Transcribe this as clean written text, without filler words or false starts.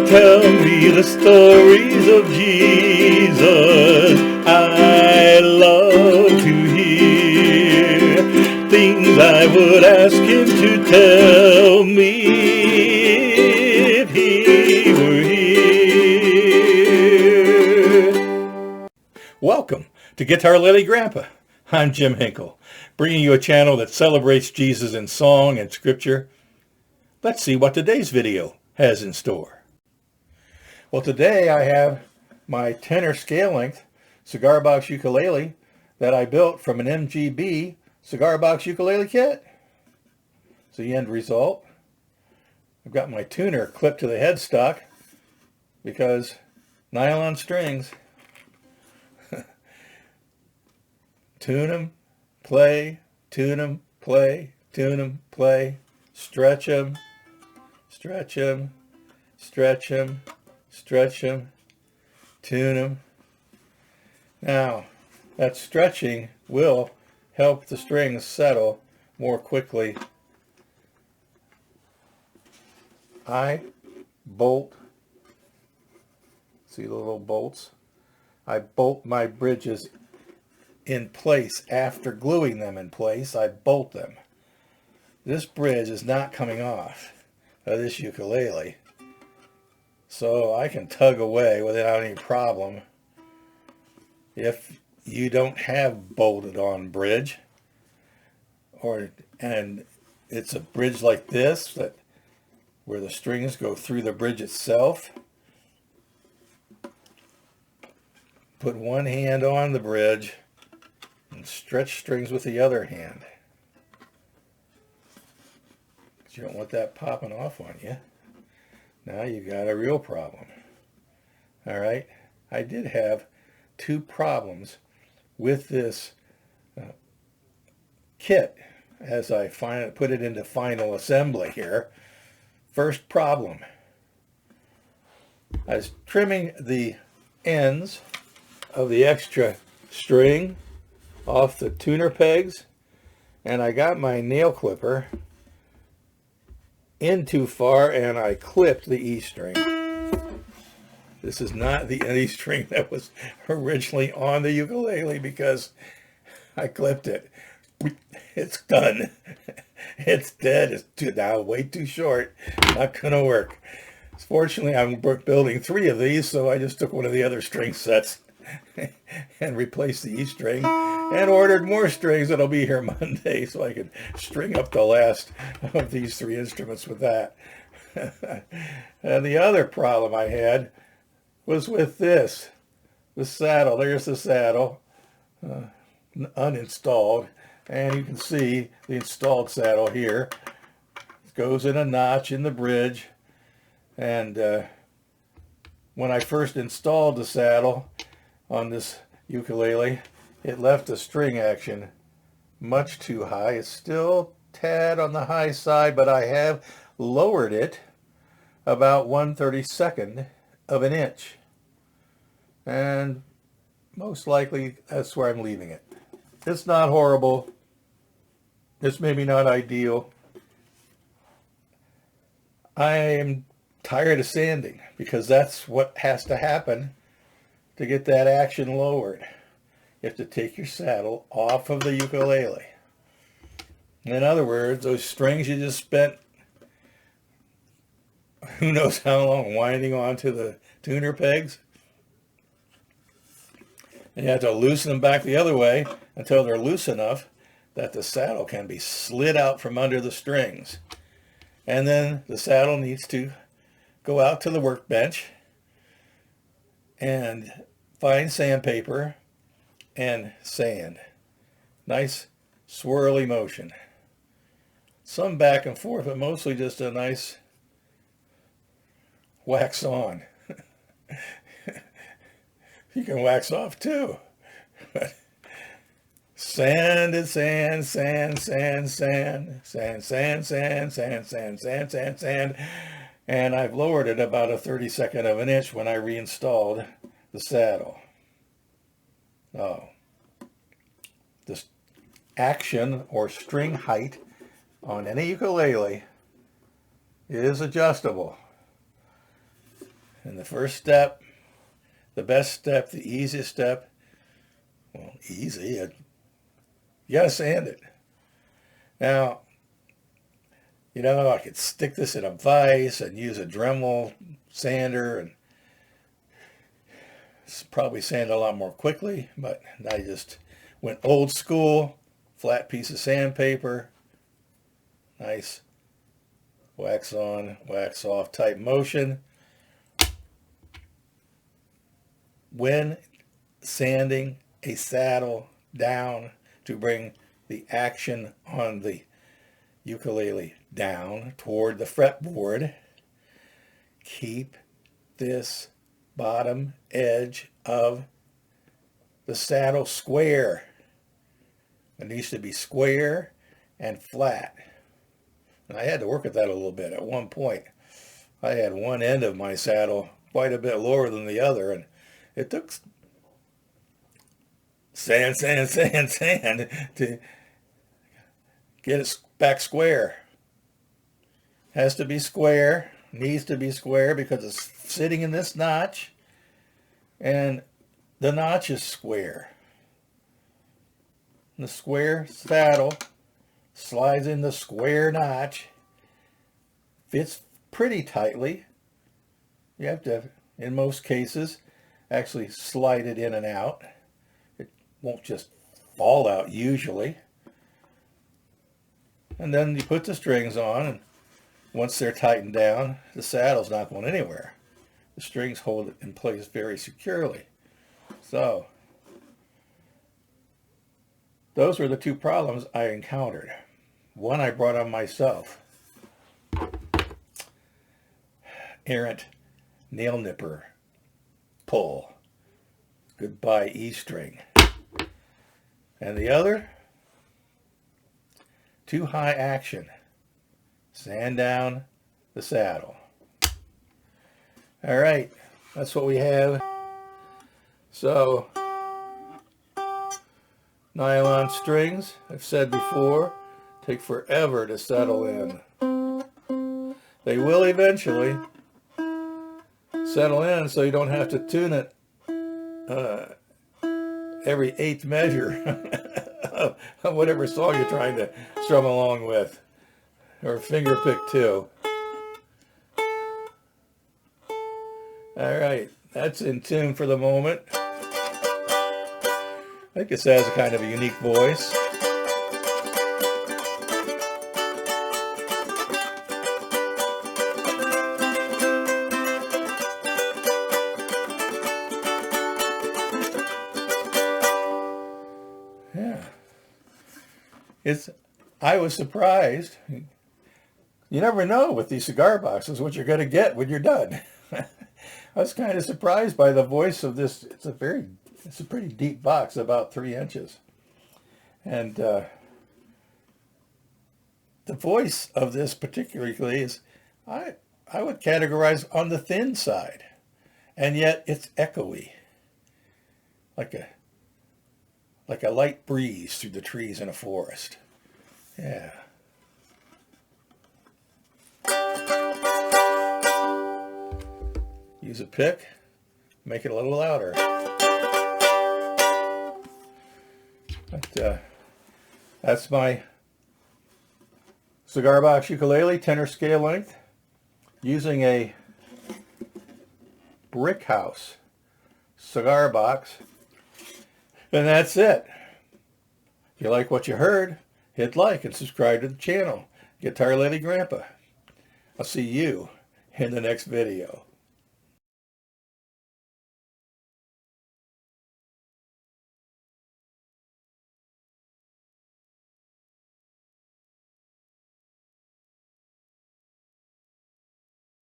Tell me the stories of Jesus. I love to hear things I would ask him to tell me if he were here. Welcome to Guitarlele Grampa. I'm Jim Hinkle, bringing you a channel that celebrates Jesus in song and scripture. Let's see what today's video has in store. Well, today I have my tenor scale length cigar box ukulele that I built from an MGB cigar box ukulele kit. It's the end result. I've got my tuner clipped to the headstock because nylon strings. Tune 'em, play, tune 'em, play, tune 'em, play, stretch 'em, stretch 'em, stretch 'em, stretch 'em, tune 'em. Now, that stretching will help the strings settle more quickly. I bolt, see the little bolts? I bolt my bridges in place. After gluing them in place, I bolt them. This bridge is not coming off of this ukulele, so I can tug away without any problem. If you don't have bolted on bridge, and it's a bridge like this that where the strings go through the bridge itself, put one hand on the bridge and stretch strings with the other hand. You don't want that popping off on you. Now you got a real problem. All right, I did have two problems with this kit as I put it into final assembly here. First problem, I was trimming the ends of the extra string off the tuner pegs, and I got my nail clipper in too far and I clipped the E string. This is not the E string that was originally on the ukulele because I clipped it. It's done. It's dead. It's now way too short. Not gonna work. Fortunately, I'm building 3 of these, so I just took one of the other string sets and replaced the E string and ordered more strings that'll be here Monday so I can string up the last of these 3 instruments with that. And the other problem I had was with the saddle. There's the saddle, uninstalled, and you can see the installed saddle here. It goes in a notch in the bridge, and when I first installed the saddle on this ukulele, it left the string action much too high. It's still tad on the high side, but I have lowered it about 1/32 of an inch. And most likely that's where I'm leaving it. It's not horrible. It's maybe not ideal. I am tired of sanding because that's what has to happen to get that action lowered. You have to take your saddle off of the ukulele. In other words, those strings you just spent who knows how long winding onto the tuner pegs, and you have to loosen them back the other way until they're loose enough that the saddle can be slid out from under the strings. And then the saddle needs to go out to the workbench and find sandpaper and sand. Nice swirly motion. Some back and forth, but mostly just a nice wax on. You can wax off too. Sand and sand, sand, sand, sand, sand, sand, sand, sand, sand, sand, sand, sand. And I've lowered it about 1/32 of an inch when I reinstalled the saddle. Oh. This action or string height on any ukulele is adjustable. And the first step, the best step, the easiest step, well, easy, you gotta sand it. Now, you know, I could stick this in a vise and use a Dremel sander and probably sand a lot more quickly, but I just went old school, flat piece of sandpaper, nice wax on, wax off type motion. When sanding a saddle down to bring the action on the ukulele down toward the fretboard, keep this bottom edge of the saddle square. It needs to be square and flat. And I had to work at that a little bit. At one point, I had one end of my saddle quite a bit lower than the other, and it took sand to get it back square. Has to be square, needs to be square because it's sitting in this notch, and the notch is square. The square saddle slides in the square notch, fits pretty tightly. You have to, in most cases, actually slide it in and out. It won't just fall out usually. And then you put the strings on, and once they're tightened down, the saddle's not going anywhere. The strings hold it in place very securely. So, those were the two problems I encountered. One I brought on myself. Errant nail nipper pull. Goodbye E string. And the other, too high action. Sand down the saddle. All right, that's what we have. So, nylon strings, I've said before, take forever to settle in. They will eventually settle in, so you don't have to tune it every eighth measure of whatever song you're trying to strum along with, or finger pick too. All right, that's in tune for the moment. I think this has a kind of a unique voice. Yeah. I was surprised. You never know with these cigar boxes what you're going to get when you're done. I was kind of surprised by the voice of this. It's a pretty deep box, about 3 inches. And the voice of this particularly is, I would categorize on the thin side. And yet it's echoey. Like a light breeze through the trees in a forest. Yeah. Use a pick, make it a little louder. But that's my cigar box ukulele, tenor scale length, using a brick house cigar box. And that's it. If you like what you heard, hit like and subscribe to the channel. Guitarlele Grampa. I'll see you in the next video.